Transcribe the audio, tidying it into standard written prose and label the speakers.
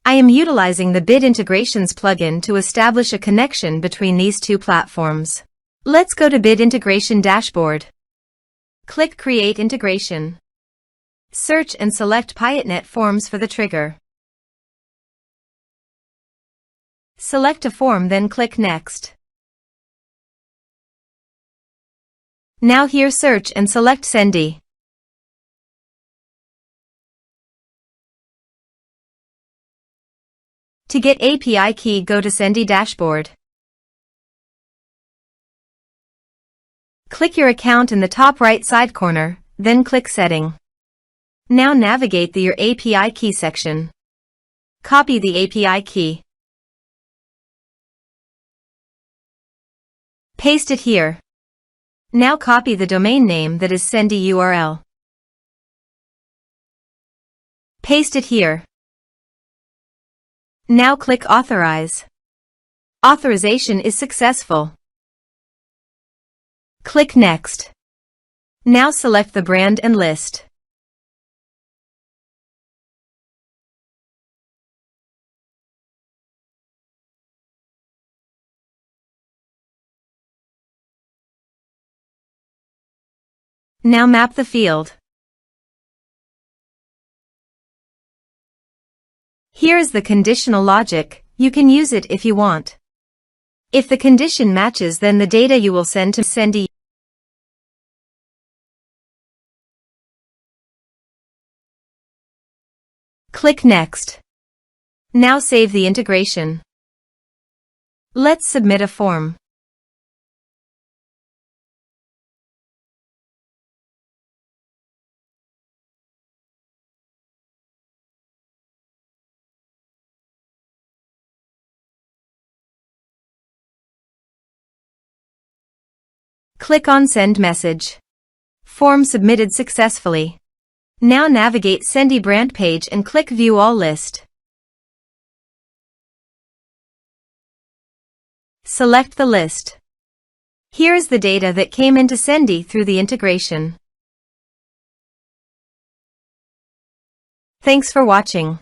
Speaker 1: I am utilizing the Bid Integrations plugin to establish a connection between these two platforms. Let's go to Bid Integration Dashboard. Click Create Integration. Search and select Piotnet Forms for the trigger. Select a form, then click Next. Now here search and select Sendy. To get API key, go to Sendy Dashboard. Click your account in the top right side corner, then click Setting. Now navigate to your API key section. Copy the API key. Paste it here. Now copy the domain name, that is Sendy URL. Paste it here. Now click Authorize. Authorization is successful. Click Next. Now select the brand and list. Now map the field. Here is the conditional logic. You can use it if you want. If the condition matches, then the data you will send to Sendy. Click Next. Now save the integration. Let's submit a form. Click on Send Message. Form submitted successfully. Now navigate Sendy brand page and click View All List. Select the list. Here is the data that came into Sendy through the integration. Thanks for watching.